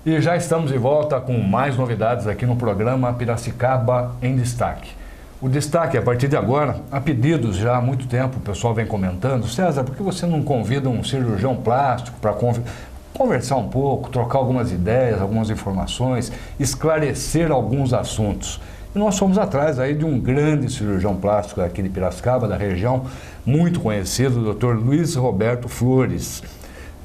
E já estamos de volta com mais novidades aqui no programa Piracicaba em Destaque. O destaque, a partir de agora, há pedidos já há muito tempo, o pessoal vem comentando: César, por que você não convida um cirurgião plástico para conversar um pouco, trocar algumas ideias, algumas informações, esclarecer alguns assuntos? E nós fomos atrás aí de um grande cirurgião plástico aqui de Piracicaba, da região, muito conhecido, o Dr. Luiz Roberto Flores,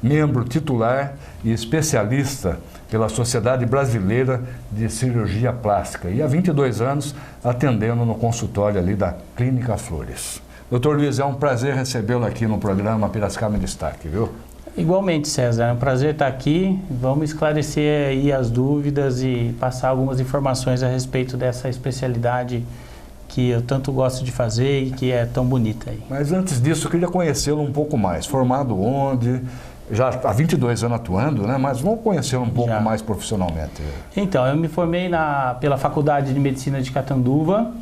membro titular e especialista pela Sociedade Brasileira de Cirurgia Plástica e há 22 anos atendendo no consultório ali da Clínica Flores. Doutor Luiz, é um prazer recebê-lo aqui no programa Piracicaba em Destaque, viu? Igualmente, César, é um prazer estar aqui. Vamos esclarecer aí as dúvidas e passar algumas informações a respeito dessa especialidade que eu tanto gosto de fazer e que é tão bonita aí. Mas antes disso, eu queria conhecê-lo um pouco mais. Formado onde? Já há 22 anos atuando, né? Mas vamos conhecê-lo um pouco mais profissionalmente. Então, eu me formei pela Faculdade de Medicina de Catanduva.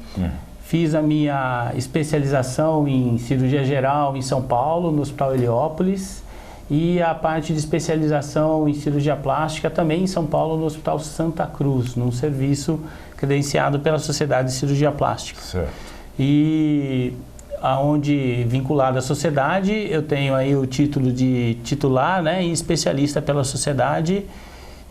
Fiz a minha especialização em cirurgia geral em São Paulo, no Hospital Heliópolis. E a parte de especialização em cirurgia plástica também em São Paulo, no Hospital Santa Cruz, num serviço credenciado pela Sociedade de Cirurgia Plástica. Certo. E aonde, vinculado à sociedade, eu tenho aí o título de titular, né, e especialista pela sociedade,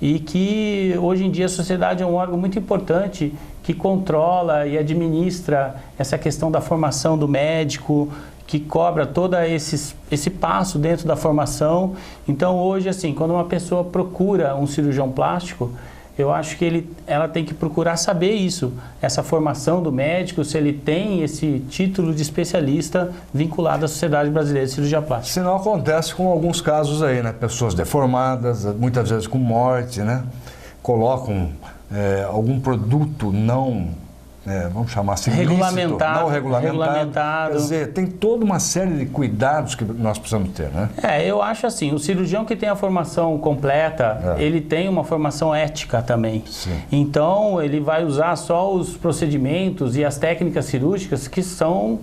e que hoje em dia a sociedade é um órgão muito importante que controla e administra essa questão da formação do médico, que cobra todo esse passo dentro da formação. Então hoje, assim, quando uma pessoa procura um cirurgião plástico, eu acho que ela tem que procurar saber isso, essa formação do médico, se ele tem esse título de especialista vinculado à Sociedade Brasileira de Cirurgia Plástica. Senão acontece com alguns casos aí, né? Pessoas deformadas, muitas vezes com morte, né? Colocam algum produto vamos chamar assim, regulamentado, não regulamentado. Quer dizer, tem toda uma série de cuidados que nós precisamos ter, né? Eu acho assim, o cirurgião que tem a formação completa, ele tem uma formação ética também. Sim. Então, ele vai usar só os procedimentos e as técnicas cirúrgicas que são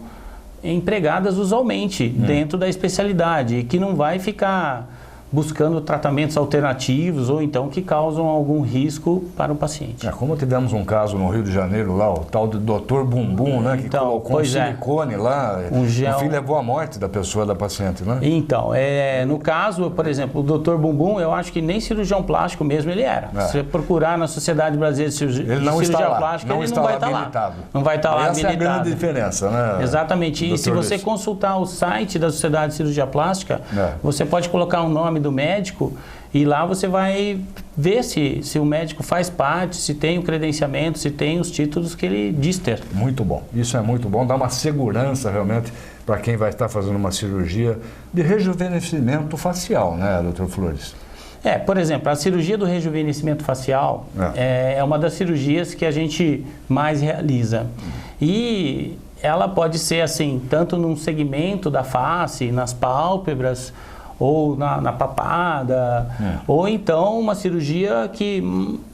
empregadas usualmente dentro da especialidade, e que não vai ficar buscando tratamentos alternativos ou então que causam algum risco para o paciente. Como tivemos um caso no Rio de Janeiro lá, o tal do Dr. Bumbum, né, que colocou um silicone lá, gel. No fim levou à morte da pessoa, da paciente, né? Então, no caso, por exemplo, o Dr. Bumbum, eu acho que nem cirurgião plástico mesmo ele era. Se você procurar na Sociedade Brasileira de Cirurgia Plástica, ele não vai estar lá. Não vai estar lá habilitado. Essa é a grande diferença, né? Exatamente. E se você consultar o site da Sociedade de Cirurgia Plástica, você pode colocar o nome do médico e lá você vai ver se o médico faz parte, se tem o credenciamento, se tem os títulos que ele diz ter. Muito bom, isso é muito bom, dá uma segurança realmente para quem vai estar fazendo uma cirurgia de rejuvenescimento facial, né, doutor Flores? Por exemplo, a cirurgia do rejuvenescimento facial é uma das cirurgias que a gente mais realiza. E ela pode ser assim, tanto num segmento da face, nas pálpebras, ou na papada, ou então uma cirurgia que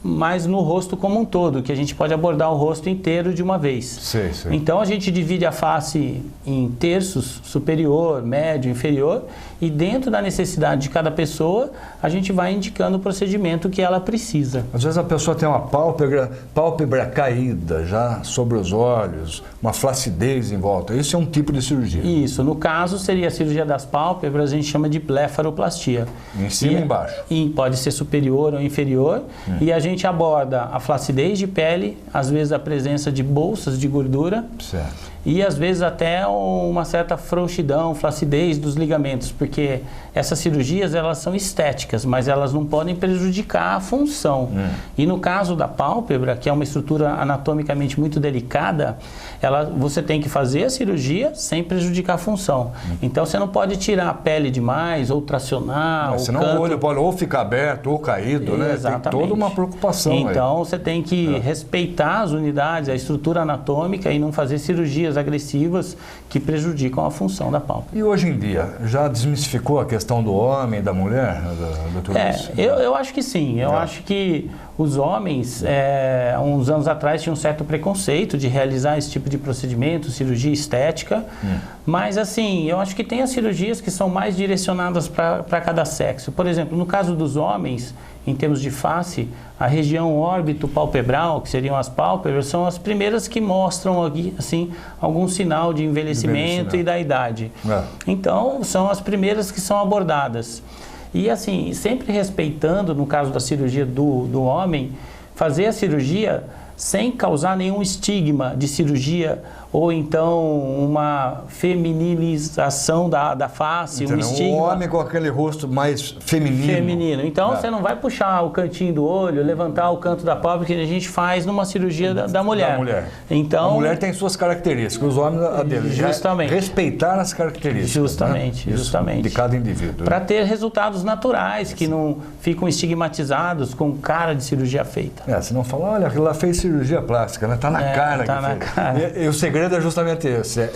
mais no rosto como um todo, que a gente pode abordar o rosto inteiro de uma vez. Sim. Então a gente divide a face em terços, superior, médio, inferior, e dentro da necessidade de cada pessoa, a gente vai indicando o procedimento que ela precisa. Às vezes a pessoa tem uma pálpebra caída já sobre os olhos, uma flacidez em volta. Isso é um tipo de cirurgia. Isso. No caso, seria a cirurgia das pálpebras, a gente chama de blefaroplastia. Em cima e embaixo. E pode ser superior ou inferior. E a gente aborda a flacidez de pele, às vezes a presença de bolsas de gordura. Certo. E às vezes até uma certa frouxidão, flacidez dos ligamentos, porque essas cirurgias elas são estéticas, mas elas não podem prejudicar a função. E no caso da pálpebra, que é uma estrutura anatomicamente muito delicada, você tem que fazer a cirurgia sem prejudicar a função. Então você não pode tirar a pele demais ou tracionar. Mas senão o olho pode ou ficar aberto ou caído, né? Exatamente. Tem toda uma preocupação. Então você tem que respeitar as unidades, a estrutura anatômica e não fazer cirurgias agressivas que prejudicam a função da pálpebra. E hoje em dia, já desmistificou a questão do homem e da mulher, doutor Luiz? Eu acho que sim. Eu acho que os homens, uns anos atrás, tinham um certo preconceito de realizar esse tipo de procedimento, cirurgia estética. Mas, assim, eu acho que tem as cirurgias que são mais direcionadas para cada sexo. Por exemplo, no caso dos homens, em termos de face, a região órbito-palpebral, que seriam as pálpebras, são as primeiras que mostram aqui, assim, algum sinal de envelhecimento e da idade. Então, são as primeiras que são abordadas. E assim, sempre respeitando, no caso da cirurgia do homem, fazer a cirurgia sem causar nenhum estigma de cirurgia ou então uma feminilização da face, um estigma. Um homem com aquele rosto mais feminino. Então, você não vai puxar o cantinho do olho, levantar o canto da pálpebra, que a gente faz numa cirurgia da mulher. Então, a mulher tem suas características, os homens a deles. Justamente. Respeitar as características. Justamente. De cada indivíduo. Para ter resultados naturais, que não ficam estigmatizados com cara de cirurgia feita. Se não falar, olha, aquilo lá fez cirurgia plástica, né? Tá na cara. Tá na cara. E o segredo é justamente esse,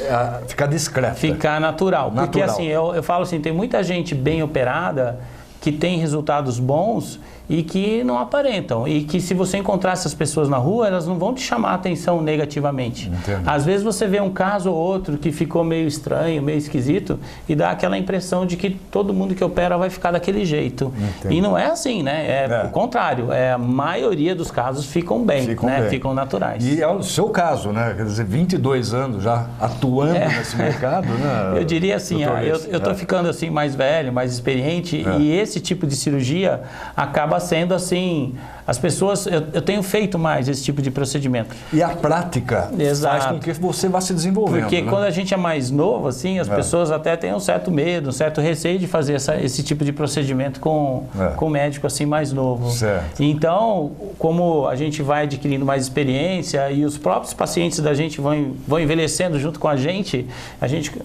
ficar discreto. Ficar natural. Porque assim, eu falo assim, tem muita gente bem operada que tem resultados bons e que não aparentam. E que se você encontrar essas pessoas na rua, elas não vão te chamar a atenção negativamente. Entendo. Às vezes você vê um caso ou outro que ficou meio estranho, meio esquisito, e dá aquela impressão de que todo mundo que opera vai ficar daquele jeito. Entendo. E não é assim, né? O contrário. A maioria dos casos ficam bem, ficam naturais. E é o seu caso, né? Quer dizer, 22 anos já atuando nesse mercado, né? Eu diria assim, eu tô ficando assim mais velho, mais experiente, e esse tipo de cirurgia acaba sendo assim, as pessoas, eu tenho feito mais esse tipo de procedimento. E a prática faz com que você vá se desenvolvendo. Porque quando a gente é mais novo, assim, as pessoas até têm um certo medo, um certo receio de fazer esse tipo de procedimento com um médico assim mais novo. Certo. Então, como a gente vai adquirindo mais experiência e os próprios pacientes da gente vão envelhecendo junto com a gente,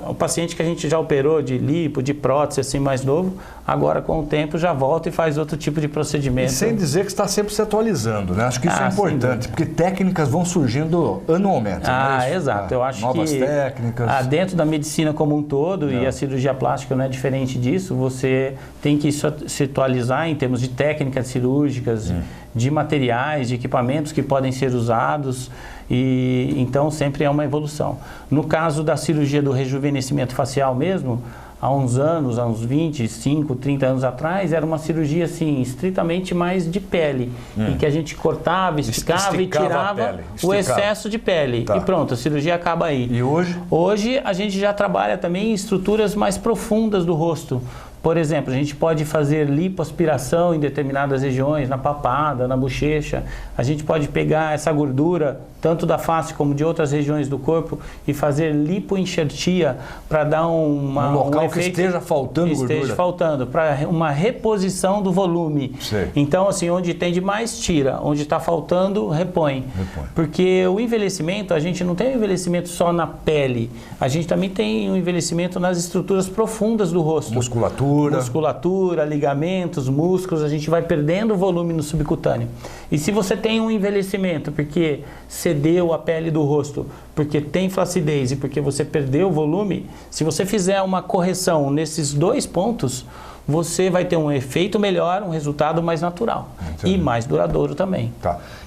o paciente que a gente já operou de lipo, de prótese assim mais novo, agora com o tempo já volta e faz outro tipo de procedimento. E sem dizer que está sempre se atualizando, né? Acho que isso é importante, porque técnicas vão surgindo anualmente. Exato. Eu acho novas técnicas. Dentro da medicina como um todo, e a cirurgia plástica não é diferente disso, você tem que se atualizar em termos de técnicas cirúrgicas, de materiais, de equipamentos que podem ser usados, e então sempre é uma evolução. No caso da cirurgia do rejuvenescimento facial mesmo, há uns anos, há uns 25, 30 anos atrás, era uma cirurgia assim, estritamente mais de pele, em que a gente cortava, esticava e tirava o excesso de pele. E pronto, a cirurgia acaba aí. E hoje? Hoje a gente já trabalha também em estruturas mais profundas do rosto. Por exemplo, a gente pode fazer lipoaspiração em determinadas regiões, na papada, na bochecha. A gente pode pegar essa gordura, tanto da face como de outras regiões do corpo, e fazer lipoenxertia para dar um local efeito que esteja faltando gordura. Esteja faltando, para uma reposição do volume. Sei. Então, assim, onde tem demais, tira. Onde está faltando, repõe. Porque o envelhecimento, a gente não tem um envelhecimento só na pele. A gente também tem um envelhecimento nas estruturas profundas do rosto. Musculatura, ligamentos, músculos, a gente vai perdendo o volume no subcutâneo. E se você tem um envelhecimento porque cedeu a pele do rosto, porque tem flacidez e porque você perdeu o volume, se você fizer uma correção nesses dois pontos, você vai ter um efeito melhor, um resultado mais natural. Entendi. E mais duradouro também.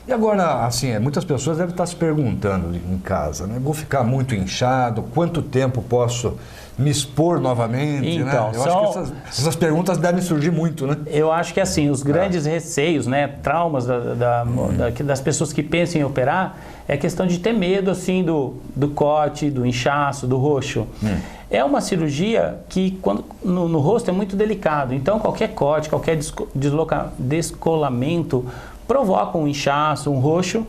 E agora, assim, muitas pessoas devem estar se perguntando em casa, né? Vou ficar muito inchado, quanto tempo posso me expor novamente, então, né? Eu acho que essas perguntas devem surgir muito, né? Eu acho que assim, os grandes receios, né, traumas das pessoas que pensam em operar, é questão de ter medo assim do corte, do inchaço, do roxo. É uma cirurgia que no rosto é muito delicado, então qualquer corte, qualquer descolamento provoca um inchaço, um roxo.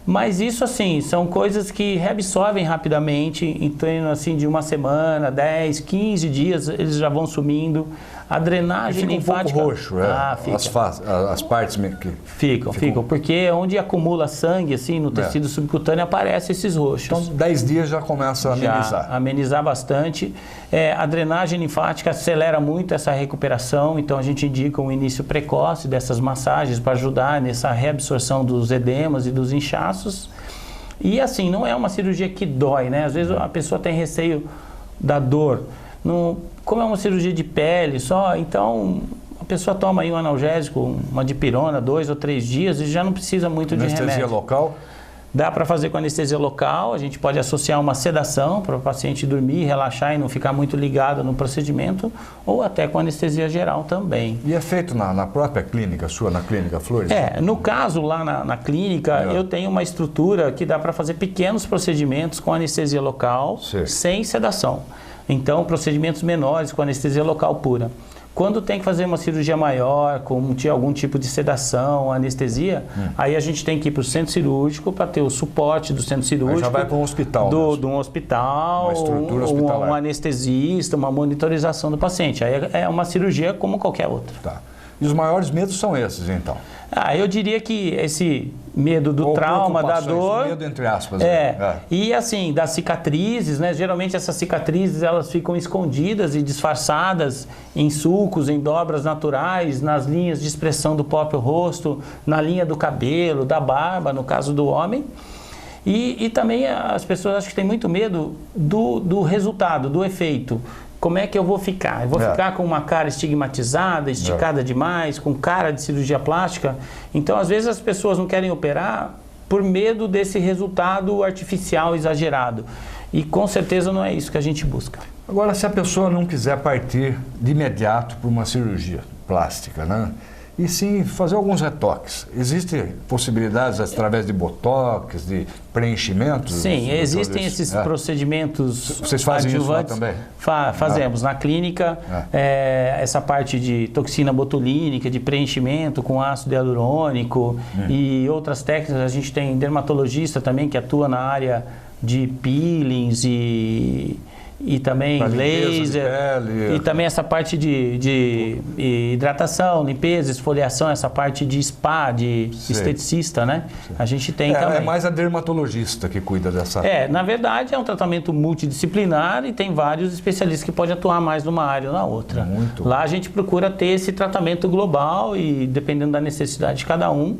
Mas isso, assim, são coisas que reabsorvem rapidamente, em torno assim, de uma semana, 10, 15 dias, eles já vão sumindo. A drenagem linfática... Fica um pouco roxo, as partes que... Ficam, porque onde acumula sangue, assim, no tecido subcutâneo, aparecem esses roxos. Então, 10 dias já começa a amenizar. Amenizar bastante. A drenagem linfática acelera muito essa recuperação, então a gente indica um início precoce dessas massagens para ajudar nessa reabsorção dos edemas e dos inchaços. E assim, não é uma cirurgia que dói, né? Às vezes a pessoa tem receio da dor. Como é uma cirurgia de pele só, então a pessoa toma aí um analgésico, uma dipirona, 2 ou 3 dias e já não precisa muito de remédio. Anestesia local? Dá para fazer com anestesia local, a gente pode associar uma sedação para o paciente dormir, relaxar e não ficar muito ligado no procedimento, ou até com anestesia geral também. E é feito na própria clínica sua, na Clínica Flores? No caso lá na clínica, eu tenho uma estrutura que dá para fazer pequenos procedimentos com anestesia local, sem sedação. Então, procedimentos menores com anestesia local pura. Quando tem que fazer uma cirurgia maior, com algum tipo de sedação, anestesia, aí a gente tem que ir para o centro cirúrgico para ter o suporte do centro cirúrgico. Aí já vai para um hospital. De um hospital, uma estrutura hospitalar. Um anestesista, uma monitorização do paciente. Aí é uma cirurgia como qualquer outra. Tá. E os maiores medos são esses, então? Eu diria que esse medo do trauma, da dor... medo entre aspas. E assim, das cicatrizes, né? Geralmente essas cicatrizes, elas ficam escondidas e disfarçadas em sulcos, em dobras naturais, nas linhas de expressão do próprio rosto, na linha do cabelo, da barba, no caso do homem. E também as pessoas acho que têm muito medo do resultado, do efeito. Como é que eu vou ficar? Eu vou ficar com uma cara estigmatizada, esticada demais, com cara de cirurgia plástica? Então, às vezes, as pessoas não querem operar por medo desse resultado artificial exagerado. E, com certeza, não é isso que a gente busca. Agora, se a pessoa não quiser partir de imediato para uma cirurgia plástica, né? E sim fazer alguns retoques. Existem possibilidades através de botox, de preenchimentos? Sim, existem esses procedimentos. Vocês fazem isso lá também? Fazemos. Na clínica, essa parte de toxina botulínica, de preenchimento com ácido hialurônico e outras técnicas. A gente tem dermatologista também que atua na área de peelings e também laser, e também essa parte de hidratação, limpeza, esfoliação, essa parte de spa, de esteticista, né? A gente tem também. É mais a dermatologista que cuida dessa... Na verdade é um tratamento multidisciplinar e tem vários especialistas que podem atuar mais numa área ou na outra. Lá a gente procura ter esse tratamento global e dependendo da necessidade de cada um,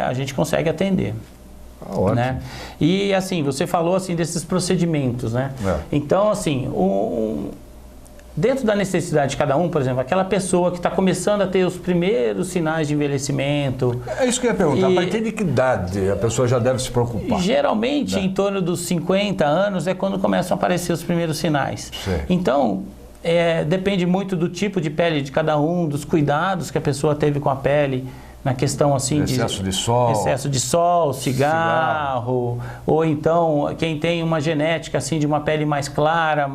a gente consegue atender. Né? E assim, você falou assim desses procedimentos, né? Então, assim, dentro da necessidade de cada um, por exemplo, aquela pessoa que está começando a ter os primeiros sinais de envelhecimento... É isso que eu ia perguntar, a partir de que idade a pessoa já deve se preocupar? Geralmente, em torno dos 50 anos é quando começam a aparecer os primeiros sinais. Então, depende muito do tipo de pele de cada um, dos cuidados que a pessoa teve com a pele, na questão assim excesso de sol, cigarro, ou então quem tem uma genética assim de uma pele mais clara,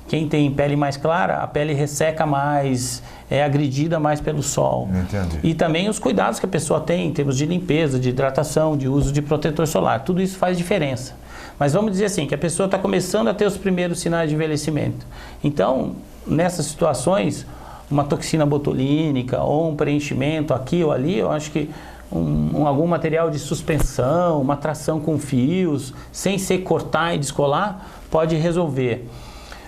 quem tem pele mais clara, a pele resseca mais, é agredida mais pelo sol. Entendi. E também os cuidados que a pessoa tem em termos de limpeza, de hidratação, de uso de protetor solar, tudo isso faz diferença. Mas vamos dizer assim, que a pessoa está começando a ter os primeiros sinais de envelhecimento. Então, nessas situações, uma toxina botulínica ou um preenchimento aqui ou ali, eu acho que algum material de suspensão, uma tração com fios, sem ser cortar e descolar, pode resolver.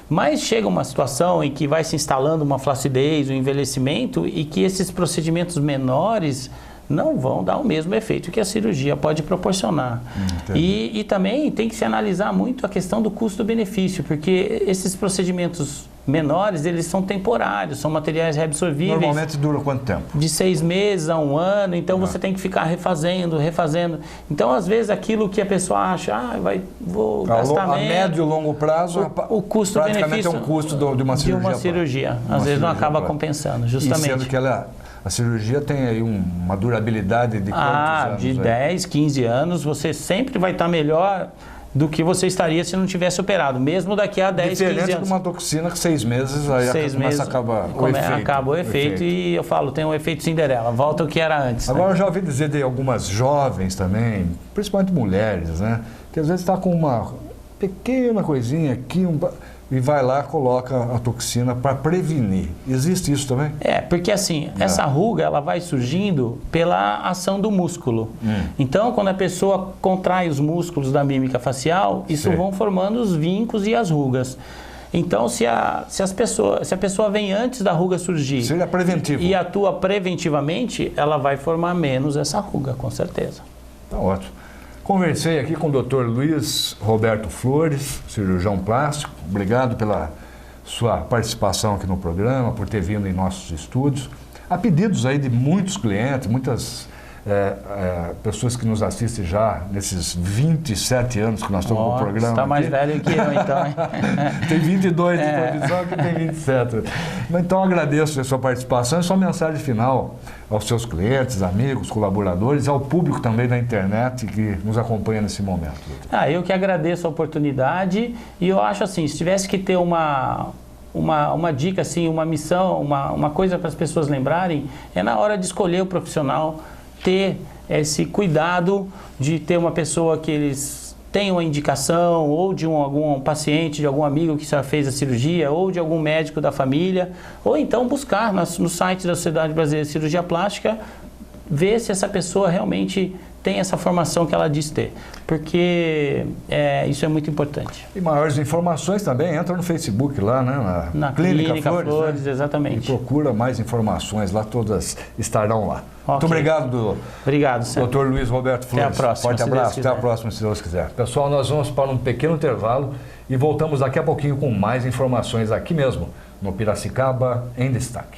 Mas chega uma situação em que vai se instalando uma flacidez, um envelhecimento e que esses procedimentos menores não vão dar o mesmo efeito que a cirurgia pode proporcionar. E também tem que se analisar muito a questão do custo-benefício, porque esses procedimentos menores, eles são temporários, são materiais reabsorvíveis. Normalmente dura quanto tempo? De 6 meses a 1 ano, então você tem que ficar refazendo. Então, às vezes, aquilo que a pessoa acha, vou gastar menos. A médio e longo prazo, o custo-benefício praticamente é um custo de uma cirurgia. De uma cirurgia. Às vezes não acaba compensando, justamente. E sendo que a cirurgia tem aí uma durabilidade de quantos anos? De 10, 15 anos, você sempre vai estar melhor do que você estaria se não tivesse operado, mesmo daqui a 10, 15 anos. Diferente de uma toxina que 6 meses, aí acaba o efeito. E eu falo, tem um efeito Cinderela, volta o que era antes. Agora eu já ouvi dizer de algumas jovens também, principalmente mulheres, né? Que às vezes está com uma pequena coisinha aqui, e vai lá, coloca a toxina para prevenir. Existe isso também? Porque assim, essa ruga ela vai surgindo pela ação do músculo. Então, quando a pessoa contrai os músculos da mímica facial, isso vão formando os vincos e as rugas. Então, se a pessoa vem antes da ruga surgir seria preventivo. E atua preventivamente, ela vai formar menos essa ruga, com certeza. Tá ótimo. Conversei aqui com o Dr. Luiz Roberto Flores, cirurgião plástico. Obrigado pela sua participação aqui no programa, por ter vindo em nossos estúdios. Há pedidos aí de muitos clientes, muitas pessoas que nos assistem já nesses 27 anos que nós estamos no programa. Você está mais velho que eu, então. Hein? Tem 22 de previsão que tem 27. Então, agradeço a sua participação e sua mensagem final aos seus clientes, amigos, colaboradores e ao público também da internet que nos acompanha nesse momento. Eu que agradeço a oportunidade e eu acho assim, se tivesse que ter uma dica, assim, uma missão, uma coisa para as pessoas lembrarem, é na hora de escolher o profissional, ter esse cuidado de ter uma pessoa que eles tenham uma indicação, ou de algum paciente, de algum amigo que já fez a cirurgia, ou de algum médico da família, ou então buscar no site da Sociedade Brasileira de Cirurgia Plástica, ver se essa pessoa realmente tem essa formação que ela diz ter, porque isso é muito importante. E maiores informações também, entra no Facebook lá, né? Na Clínica Flores, né? Exatamente. E procura mais informações lá, todas estarão lá. Okay. Muito obrigado, Dr. Luiz Roberto Flores. Até a próxima. Forte abraço, até a próxima, se Deus quiser. Pessoal, nós vamos para um pequeno intervalo e voltamos daqui a pouquinho com mais informações aqui mesmo, no Piracicaba em Destaque.